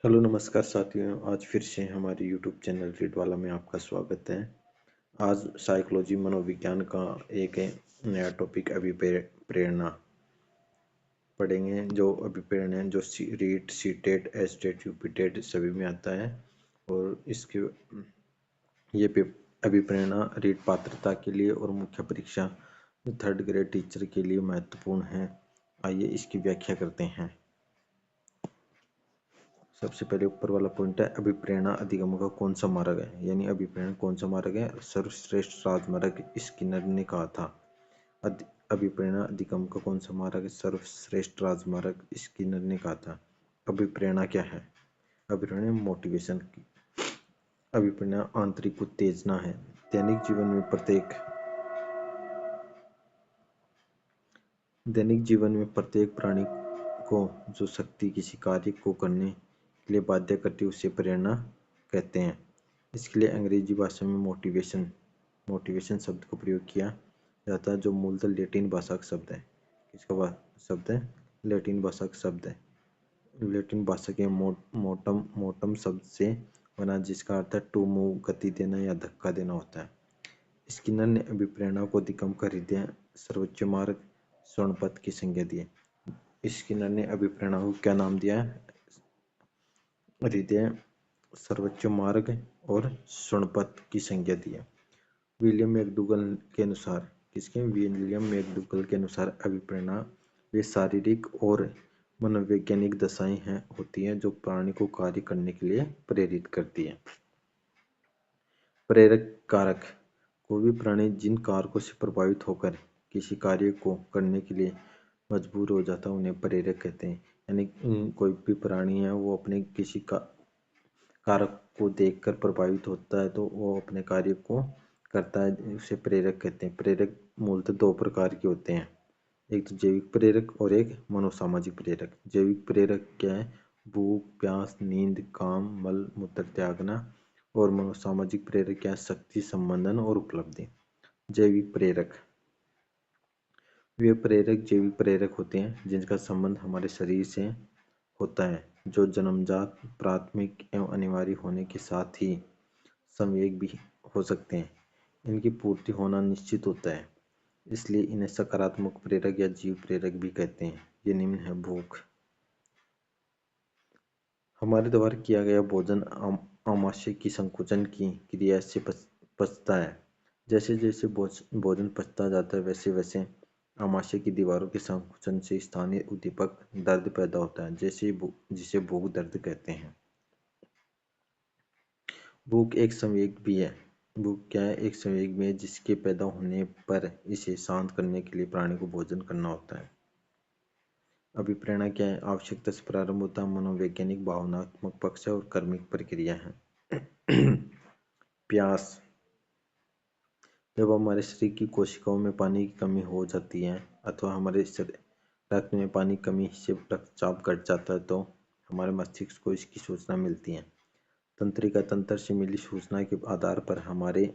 Hello नमस्कार साथियों। आज फिर से हमारे यूट्यूब चैनल रीड वाला में आपका स्वागत है। आज साइकोलॉजी मनोविज्ञान का एक नया टॉपिक अभिप्रेरणा पढ़ेंगे। जो अभिप्रेरणा जो रीट सीटेड एस्टेट यूपिटेड सभी में आता है। और इसके ये अभिप्रेरणा रीट पात्रता के लिए और मुख्य परीक्षा थर्ड ग्रेड टीचर के लिए महत्वपूर्ण है। आइए इसकी व्याख्या करते हैं। सबसे पहले ऊपर वाला पॉइंट है, अभिप्रेरणा अधिगम का कौन सा मार्ग है, यानी अभिप्रेरणा कौन सा मार्ग है। सर्वश्रेष्ठ राजमार्ग स्किनर ने कहा था। अभिप्रेरणा अधिगम का कौन सा मार्ग है, सर्वश्रेष्ठ राजमार्ग स्किनर ने कहा था। अभिप्रेरणा क्या है? अभिप्रेरणा मोटिवेशन की अभिप्रेरणा आंतरिक उत्तेजना है। दैनिक जीवन में प्रत्येक प्राणी को जो शक्ति किसी कार्य को करने के लिए बाध्य करती है उसे प्रेरणा कहते हैं। इसके लिए अंग्रेजी भाषा में मोटिवेशन शब्द का प्रयोग किया जाता है, जो मूलतः लैटिन भाषा का शब्द है। किसका शब्द है? लैटिन भाषा का शब्द है। लैटिन भाषा के मोटम शब्द से बना, जिसका अर्थ है टू मूव, गति देना या धक्का देना होता है। स्किनर ने अभिप्रेरणा को अधिगम का हृदय सर्वोच्च मार्ग स्वर्ण पथ की संज्ञा दी है। स्किनर ने अभिप्रेरणा को क्या नाम दिया है? हृदय सर्वोच्च मार्ग और स्वर्ण पथ की संज्ञा दी है। विलियम मैकडूगल के अनुसार अभिप्रेरणा वे शारीरिक और मनोवैज्ञानिक दशाएं होती हैं जो प्राणी को कार्य करने के लिए प्रेरित करती है। प्रेरक कारक, कोई भी प्राणी जिन कारकों से प्रभावित होकर किसी कार्य को करने के लिए मजबूर हो जाता है उन्हें प्रेरक कहते हैं। यानी कोई भी प्राणी है वो अपने किसी कारक को देखकर प्रभावित होता है तो वो अपने कार्य को करता है, उसे प्रेरक कहते हैं। प्रेरक मूलतः दो प्रकार के होते हैं, एक तो जैविक प्रेरक और एक मनोसामाजिक प्रेरक। जैविक प्रेरक क्या है? भूख, प्यास, नींद, काम, मल मूत्र त्यागना। और मनोसामाजिक प्रेरक क्या है? शक्ति, संबंधन और उपलब्धि। जैविक प्रेरक वे जैविक प्रेरक होते हैं जिनका संबंध हमारे शरीर से होता है, जो जन्मजात, प्राथमिक एवं अनिवार्य होने के साथ ही संवेग भी हो सकते हैं। इनकी पूर्ति होना निश्चित होता है, इसलिए इन्हें सकारात्मक प्रेरक या जीव प्रेरक भी कहते हैं। ये निम्न है। भूख, हमारे द्वारा किया गया भोजन आमाशय की संकुचन की क्रिया से पचता है। जैसे जैसे भोजन पचता जाता है वैसे वैसे आमाशय की दीवारों के संकुचन से स्थानीय उद्दीपक दर्द पैदा होता है, जिसे भूख दर्द कहते हैं। भूख एक संवेग भी है। भूख क्या है? एक संवेग में जिसके पैदा होने पर इसे शांत करने के लिए प्राणी को भोजन करना होता है। अभिप्रेरणा क्या है? आवश्यकता से प्रारंभ होता है, मनोवैज्ञानिक, भावनात्मक पक्ष है और कर्मिक प्रक्रिया है। प्यास, जब हमारे शरीर की कोशिकाओं में पानी की कमी हो जाती है अथवा हमारे रक्त में पानी की कमी से रक्तचाप घट जाता है तो हमारे मस्तिष्क को इसकी सूचना मिलती है। तंत्रिका तंत्र से मिली सूचना के आधार पर हमारे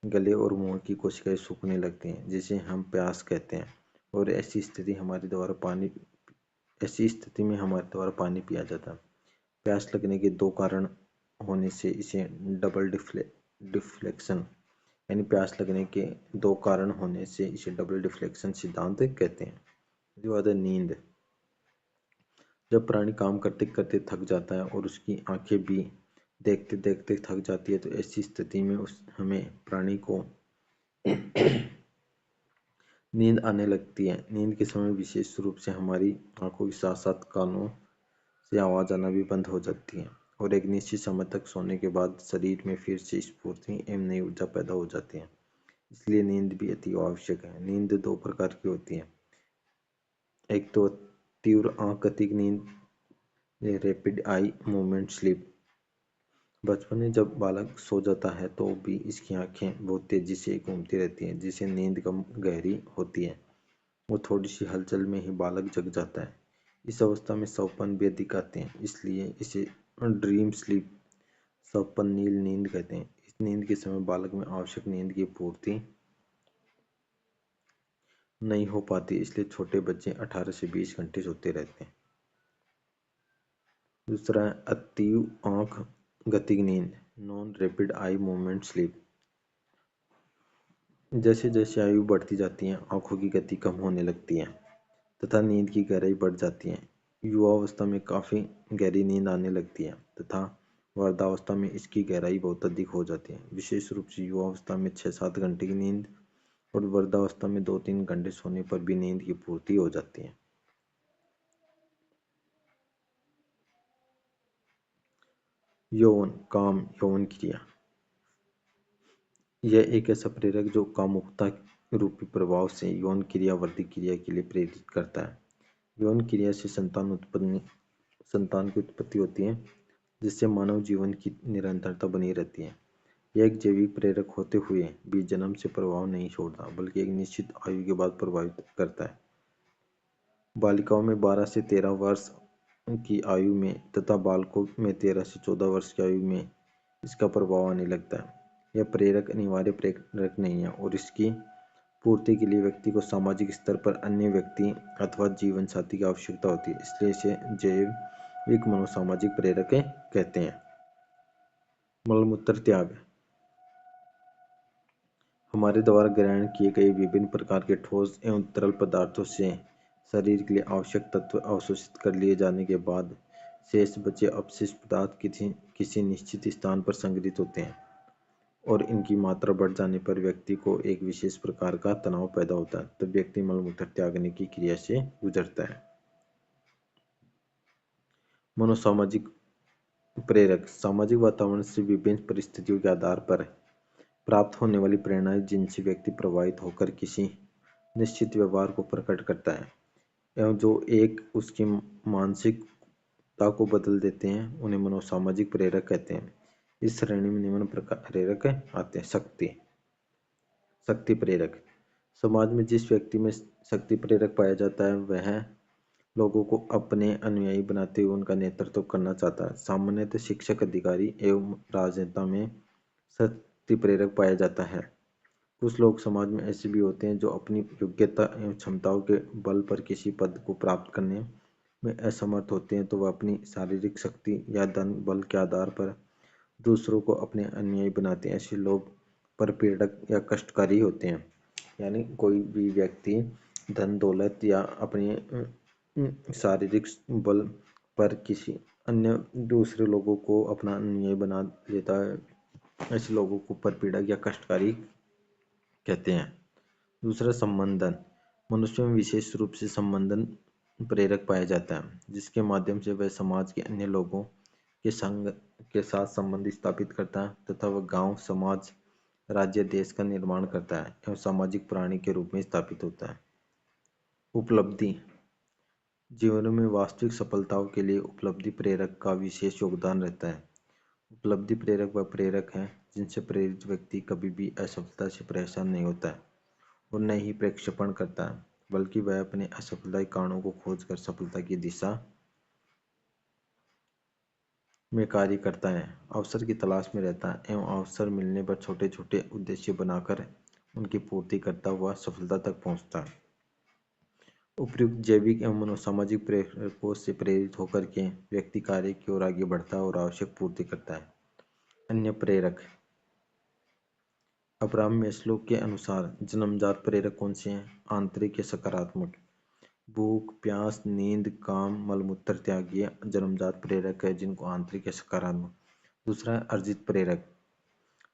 गले और मुंह की कोशिकाएं सूखने लगती हैं, जिसे हम प्यास कहते हैं। और ऐसी स्थिति में हमारे द्वारा पानी पिया जाता है। प्यास लगने के दो कारण होने से इसे डबल डिफ्लेक्शन यानी प्यास लगने के दो कारण होने से इसे डबल डिफ्लेक्शन सिद्धांत कहते हैं। जो आता है नींद, जब प्राणी काम करते करते थक जाता है और उसकी आंखें भी देखते देखते थक जाती है तो ऐसी स्थिति में हमें प्राणी को नींद आने लगती है। नींद के समय विशेष रूप से हमारी आंखों के साथ साथ कानों से आवाज आना भी बंद हो जाती है और एक निश्चित समय तक सोने के बाद शरीर में फिर से स्फूर्ति एवं नई ऊर्जा पैदा हो जाती है। इसलिए नींद भी अति आवश्यक है। नींद दो प्रकार की होती है, एक तो तीव्र आंख गतिक नींद, रैपिड आई मूवमेंट स्लीप। बचपन में जब बालक सो जाता है तो भी इसकी आंखें बहुत तेजी से घूमती रहती हैं, जिससे नींद कम गहरी होती है। वो थोड़ी सी हलचल में ही बालक जग जाता है। इस अवस्था में सपन भी अधिक आते हैं, इसलिए इसे ड्रीम स्लीप, सपन नील नींद कहते हैं। इस नींद के समय बालक में आवश्यक नींद की पूर्ति नहीं हो पाती, इसलिए छोटे बच्चे 18 से 20 घंटे सोते रहते हैं। दूसरा है अतीव आंख गति नींद, non rapid eye movement sleep. जैसे जैसे आयु बढ़ती जाती है आंखों की गति कम होने लगती है तथा नींद की गहराई बढ़ जाती है। युवावस्था में काफ़ी गहरी नींद आने लगती है तथा वृद्धावस्था में इसकी गहराई बहुत अधिक हो जाती है। विशेष रूप से युवावस्था में 6-7 घंटे की नींद और वृद्धावस्था में 2-3 घंटे सोने पर भी नींद की पूर्ति हो जाती है। यौवन काम यौवन क्रिया, यह एक ऐसा प्रेरक जो कामुकता रूपी प्रभाव से यौन क्रिया वृद्धि क्रिया के लिए प्रेरित करता है। यौन क्रिया से संतान की उत्पत्ति होती है जिससे मानव जीवन की निरंतरता बनी रहती है। यह एक जैविक प्रेरक होते हुए भी जन्म से प्रभाव नहीं छोड़ता बल्कि एक निश्चित आयु के बाद प्रभावित करता है। बालिकाओं में 12 से 13 वर्ष की आयु में तथा बालकों में 13 से 14 वर्ष की आयु में इसका प्रभाव आने लगता है। यह प्रेरक अनिवार्य प्रेरक नहीं है और इसकी पूर्ति के लिए व्यक्ति को सामाजिक स्तर पर अन्य व्यक्ति अथवा जीवन साथी की आवश्यकता होती है, इसलिए इसे जैविक मनोसामाजिक प्रेरक कहते हैं। मलमूत्र त्याग, हमारे द्वारा ग्रहण किए गए विभिन्न प्रकार के ठोस एवं तरल पदार्थों से शरीर के लिए आवश्यक तत्व अवशोषित कर लिए जाने के बाद शेष बचे अपशिष्ट पदार्थ किसी निश्चित स्थान पर संग्रहित होते हैं और इनकी मात्रा बढ़ जाने पर व्यक्ति को एक विशेष प्रकार का तनाव पैदा होता है, तब व्यक्ति मलमूत्र त्यागने की क्रिया से गुजरता है। मनोसामाजिक प्रेरक, सामाजिक वातावरण से विभिन्न परिस्थितियों के आधार पर प्राप्त होने वाली प्रेरणाएं जिनसे व्यक्ति प्रभावित होकर किसी निश्चित व्यवहार को प्रकट करता है एवं जो एक उसकी मानसिकता को बदल देते हैं, उन्हें मनोसामाजिक प्रेरक कहते हैं। इस श्रेणी में निम्न प्रकार प्रेरक आते हैं। शक्ति प्रेरक, समाज में जिस व्यक्ति में शक्ति प्रेरक पाया जाता है वह लोगों को अपने अनुयायी बनाते हुए उनका नेतृत्व करना चाहता है। सामान्यतः शिक्षक, अधिकारी एवं राजनेता में शक्ति प्रेरक पाया जाता है। कुछ लोग समाज में ऐसे भी होते हैं जो अपनी योग्यता एवं क्षमताओं के बल पर किसी पद को प्राप्त करने में असमर्थ होते हैं तो वह अपनी शारीरिक शक्ति या धन बल के आधार पर दूसरों को अपने अनुयायी बनाते हैं। ऐसे लोग परपीड़क या कष्टकारी होते हैं। यानी कोई भी व्यक्ति धन दौलत या अपने शारीरिक बल पर किसी अन्य दूसरे लोगों को अपना अनुयायी बना लेता है, ऐसे लोगों को परपीड़क या कष्टकारी कहते हैं। दूसरा, संबंधन, मनुष्य में विशेष रूप से संबंधन प्रेरक पाया जाता है जिसके माध्यम से वह समाज के अन्य लोगों के संग के साथ संबंध स्थापित करता है तथा वह गांव, समाज, राज्य, देश का निर्माण करता है एवं सामाजिक प्राणी के रूप में स्थापित होता है। उपलब्धि, जीवन में वास्तविक सफलताओं के लिए उपलब्धि प्रेरक का विशेष योगदान रहता है। उपलब्धि प्रेरक वह प्रेरक है जिनसे प्रेरित व्यक्ति कभी भी असफलता से परेशान नहीं होता है और न ही प्रक्षेपण करता है, बल्कि वह अपने असफलता के कारणों को खोजकर सफलता की दिशा में कार्य करता है, अवसर की तलाश में रहता है एवं अवसर मिलने पर छोटे छोटे उद्देश्य बनाकर उनकी पूर्ति करता हुआ सफलता तक पहुंचता है। उपयुक्त जैविक एवं मनोसामाजिक प्रेरकों से प्रेरित होकर के व्यक्ति कार्य की ओर आगे बढ़ता है और आवश्यक पूर्ति करता है। अन्य प्रेरक, अब्राहम मैस्लो के अनुसार जन्मजात प्रेरक कौन से हैं? आंतरिक या सकारात्मक, भूख, प्यास, नींद, काम, मलमूत्र त्याग ये जन्मजात प्रेरक है जिनको आंतरिक या सकारात्मक। दूसरा है अर्जित प्रेरक,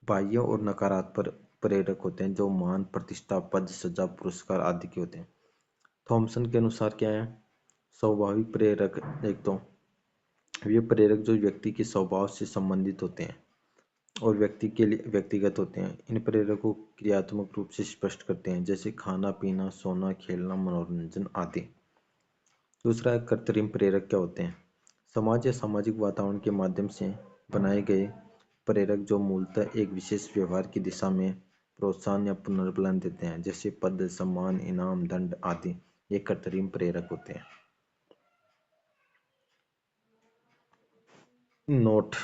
बाह्य और नकारात्मक प्रेरक होते हैं जो मान, प्रतिष्ठा, पद, सजा, पुरस्कार आदि के होते हैं। थॉमसन के अनुसार क्या है? स्वाभाविक प्रेरक, एक तो वे प्रेरक जो व्यक्ति के स्वभाव से संबंधित होते हैं और व्यक्ति के लिए व्यक्तिगत होते हैं। इन प्रेरकों को क्रियात्मक रूप से स्पष्ट करते हैं जैसे खाना पीना, सोना, खेलना, मनोरंजन आदि। दूसरा है कृत्रिम प्रेरक क्या होते हैं? समाज या सामाजिक वातावरण के माध्यम से बनाए गए प्रेरक जो मूलतः एक विशेष व्यवहार की दिशा में प्रोत्साहन या पुनर्बलन देते हैं जैसे पद, सम्मान, इनाम, दंड आदि। ये कृत्रिम प्रेरक होते हैं। नोट,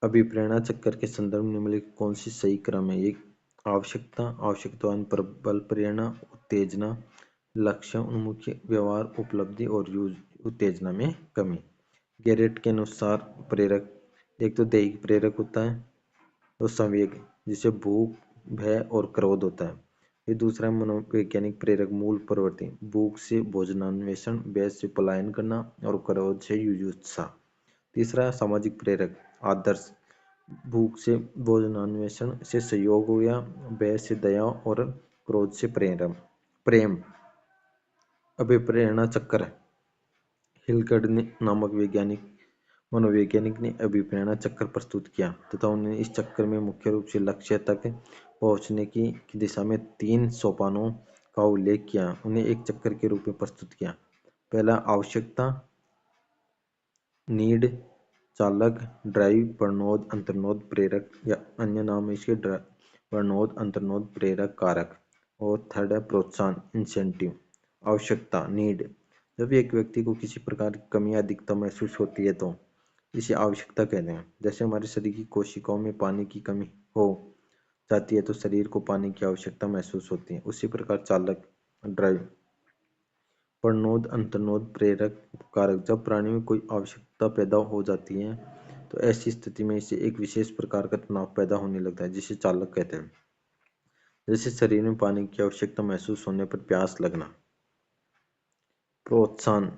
अभिप्रेरणा चक्कर के संदर्भ में निम्नलिखित कौन सी सही क्रम है? एक आवश्यकता, आवश्यकता प्रबल प्रेरणा, उत्तेजना, लक्ष्य उन्मुखी व्यवहार, उपलब्धि और उत्तेजना में कमी। गैरेट के अनुसार प्रेरक एक तो दैहिक प्रेरक होता है, तो संवेग जिसे भूख, भय और क्रोध होता है। ये दूसरा मनोवैज्ञानिक प्रेरक मूल प्रवृत्ति, भूख से भोजनान्वेषण, भय से पलायन करना और क्रोध से युयुत्सा। तीसरा सामाजिक प्रेरक आदर्श, भूख से भोजनान्वेषण से सहयोग हो गया, भय से दया और क्रोध से प्रेम। अभिप्रेरणा चक्र, हिलगर्ड नामक मनोवैज्ञानिक ने अभिप्रेरणा चक्र प्रस्तुत किया तथा उन्होंने इस चक्र में मुख्य रूप से लक्ष्य तक पहुंचने की दिशा में 3 सोपानों का उल्लेख किया। उन्हें एक चक्र के रूप में प्रस्तुत किया। पहला आवश्यकता, नीड, चालक, ड्राइव, प्रणोद, अंतर्नोद, प्रेरक या अन्य नाम इसके प्रणोद, अंतर्नोद, प्रेरक, कारक। और थर्ड है प्रोत्साहन, इंसेंटिव। आवश्यकता, नीड, जब एक व्यक्ति को किसी प्रकार की कमी या अधिकता महसूस होती है तो इसे आवश्यकता कहते हैं। जैसे हमारे शरीर की कोशिकाओं में पानी की कमी हो जाती है तो शरीर को पानी की आवश्यकता महसूस होती है। उसी प्रकार चालक, ड्राइव, प्रणोद, अंतर्नोद, प्रेरक, कारक, जब प्राणी में कोई आवश्यकता पैदा हो जाती है तो ऐसी स्थिति में इसे एक विशेष प्रकार का तनाव पैदा होने लगता है जिसे चालक कहते हैं। जैसे शरीर में पानी की आवश्यकता महसूस होने पर प्यास लगना। प्रोत्साहन,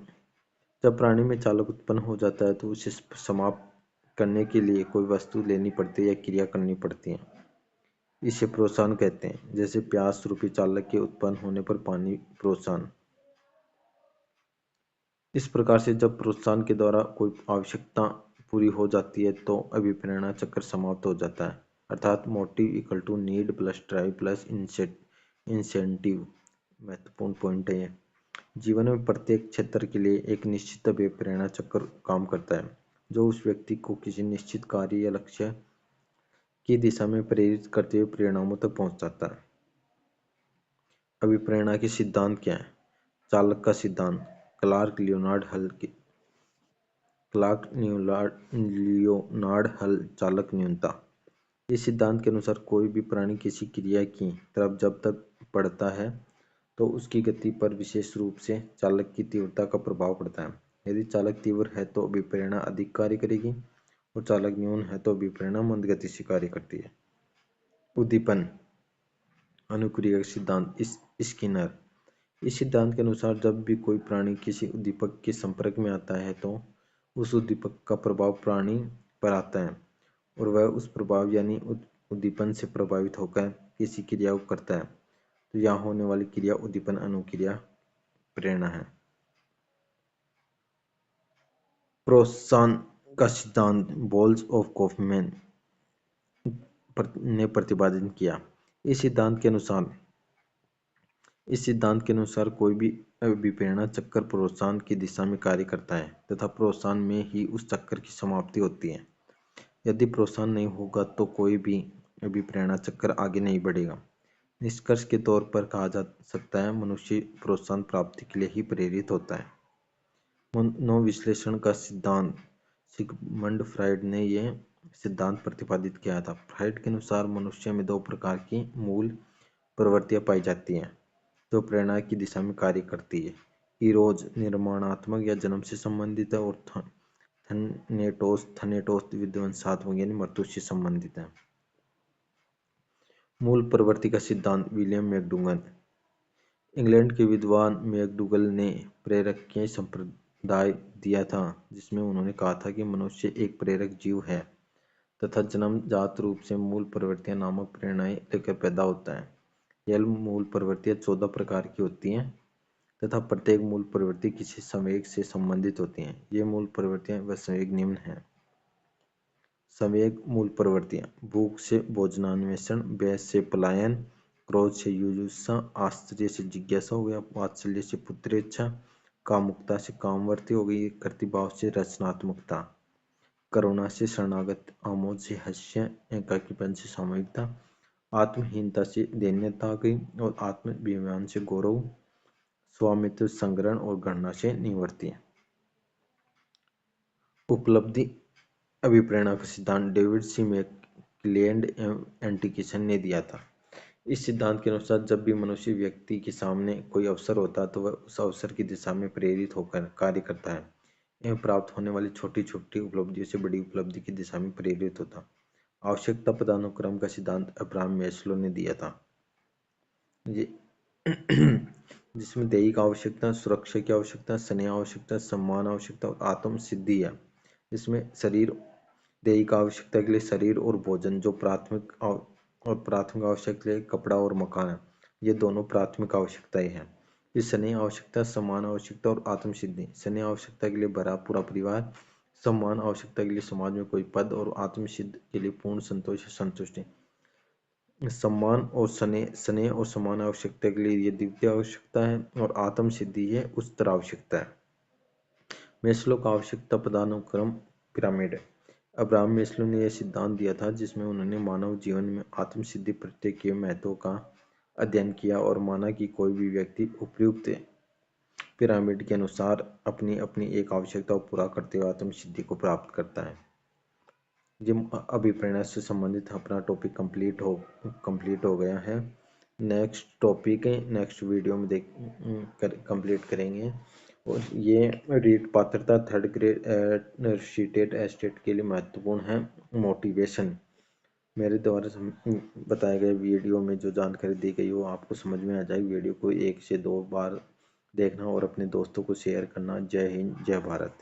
जब प्राणी में चालक उत्पन्न हो जाता है तो उसे समाप्त करने के लिए कोई वस्तु लेनी पड़ती है या क्रिया करनी पड़ती है, इसे प्रोत्साहन कहते हैं। जैसे प्यास रूपी चालक के उत्पन्न होने पर पानी प्रोत्साहन। इस प्रकार से जब प्रोत्साहन के द्वारा कोई आवश्यकता पूरी हो जाती है तो अभिप्रेरणा चक्र समाप्त हो जाता है, अर्थात motive equal to need plus drive plus incentive. महत्वपूर्ण पॉइंट है ये। जीवन में प्रत्येक क्षेत्र के लिए एक निश्चित अभिप्रेरणा चक्र काम करता है जो उस व्यक्ति को किसी निश्चित कार्य या लक्ष्य की दिशा में प्रेरित करते हुए परिणामों तक पहुंचाता है। अभिप्रेरणा के सिद्धांत क्या है? चालक का सिद्धांत, क्लार्क लियोनार्ड हल चालक न्यूनता। इस सिद्धांत के अनुसार कोई भी प्राणी किसी क्रिया की तरफ जब तक बढ़ता है तो उसकी गति पर विशेष रूप से चालक की तीव्रता का प्रभाव पड़ता है। यदि चालक तीव्र है तो अभिप्रेरणा अधिक कार्य करेगी और चालक न्यून है तो अभिप्रेरणा मंद गति से कार्य करती है। उद्दीपन अनुक्रिया सिद्धांत, स्किनर। इस सिद्धांत के अनुसार जब भी कोई प्राणी किसी उद्दीपक के संपर्क में आता है तो उस उद्दीपक का प्रभाव प्राणी पर आता है और वह उस प्रभाव यानी उद्दीपन से प्रभावित होकर किसी क्रिया को करता है। तो यहाँ होने वाली क्रिया उद्दीपन अनुक्रिया प्रेरणा है। प्रोत्साहन का सिद्धांत बोल्स ऑफ कॉफमैन ने प्रतिपादित किया। इस सिद्धांत के अनुसार कोई भी अभिप्रेरणा चक्र प्रोत्साहन की दिशा में कार्य करता है तथा प्रोत्साहन में ही उस चक्र की समाप्ति होती है। यदि प्रोत्साहन नहीं होगा तो कोई भी अभिप्रेरणा चक्र आगे नहीं बढ़ेगा। निष्कर्ष के तौर पर कहा जा सकता है मनुष्य प्रोत्साहन प्राप्ति के लिए ही प्रेरित होता है। मनोविश्लेषण का सिद्धांत, सिगमंड फ्रायड ने यह सिद्धांत प्रतिपादित किया था। फ्रायड के अनुसार मनुष्य में 2 प्रकार की मूल प्रवृत्तियां पाई जाती हैं जो प्रेरणा की दिशा में कार्य करती है। इरोज निर्माणात्मक या जन्म से संबंधित है और थनेटोस विध्वंसात्मक यानी मृत्यु से संबंधित है। मूल प्रवृत्ति का सिद्धांत, विलियम मैकडूगल। इंग्लैंड के विद्वान मैकडूगल ने प्रेरकीय संप्रदाय दिया था जिसमें उन्होंने कहा था कि मनुष्य एक प्रेरक जीव है तथा जन्मजात रूप से मूल प्रवृत्तियां नामक प्रेरणाएं लेकर पैदा होता है। यह मूल प्रवृत्तियां 14 प्रकार की होती हैं तथा प्रत्येक मूल प्रवृत्ति किसी संवेग से संबंधित होती हैं। ये मूल प्रवृत्तियां व संवेग निम्न हैं। संवेग मूल प्रवृत्तियां, भूख से भोजनान्वेषण, भय से पलायन, क्रोध से युयुत्सा, आश्चर्य से जिज्ञासा हो गया, वात्सल्य से पुत्रेच्छा, कामुकता से कामवर्ती हो गई, कर्तृभाव से रचनात्मकता, करुणा से शरणागत, आमोद से हास्य, एकाकीपन से सामूहिकता, आत्महीनता से दैन्यता आ गई और आत्माभिमान से गौरव, स्वामित्व संग्रहण और गणना से निवृत्ति। उपलब्धि अभिप्रेरणा का सिद्धांत डेविड सी मैकक्लेलैंड एवं एंटिकिसन ने दिया था। इस सिद्धांत के अनुसार जब भी मनुष्य व्यक्ति के सामने कोई अवसर होता है तो वह उस अवसर की दिशा में प्रेरित होकर कार्य करता है एवं प्राप्त होने वाली छोटी छोटी उपलब्धियों से बड़ी उपलब्धि की दिशा में प्रेरित होता। आवश्यकता पदानुक्रम का सिद्धांत अब्राहम मैस्लो ने दिया था। ये जिसमें दैहिक आवश्यकता, सुरक्षा की आवश्यकता, स्नेह आवश्यकता, सम्मान आवश्यकता और आत्म सिद्धि है। इसमें शरीर, दैहिक आवश्यकता के लिए शरीर और भोजन जो प्राथमिक आवश्यकता के लिए कपड़ा और मकान है, ये दोनों प्राथमिक आवश्यकताएं हैं। फिर स्नेह आवश्यकता, सम्मान आवश्यकता और आत्म सिद्धि। स्नेह आवश्यकता के लिए भरा पूरा परिवार, सम्मान आवश्यकता के लिए समाज में कोई पद और आत्म सिद्ध के लिए पूर्ण संतोष या संतुष्टि। सम्मान और स्नेह और सम्मान आवश्यकता के लिए ये द्वितीय आवश्यकता है और आत्म सिद्धि है उच्चतर आवश्यकता है। मेस्लो का आवश्यकता पदानुक्रम पिरामिड है। अब्राहम मेस्लो ने यह सिद्धांत दिया था जिसमें उन्होंने मानव जीवन में आत्म सिद्धि प्रत्यय के महत्व का अध्ययन किया और माना कि कोई भी व्यक्ति उपयुक्त पिरामिड के अनुसार अपनी अपनी एक आवश्यकता को पूरा करते हुए आत्म सिद्धि को प्राप्त करता है। ये अभिप्रेरणा से संबंधित अपना टॉपिक कंप्लीट हो गया है। नेक्स्ट टॉपिक है नेक्स्ट वीडियो में कंप्लीट करेंगे। और ये रीट पात्रता थर्ड ग्रेड सीटेट एस्टेट के लिए महत्वपूर्ण है। मोटिवेशन मेरे द्वारा बताए गए वीडियो में जो जानकारी दी गई वो आपको समझ में आ जाएगी। वीडियो को 1 से 2 बार देखना और अपने दोस्तों को शेयर करना। जय हिंद, जय भारत।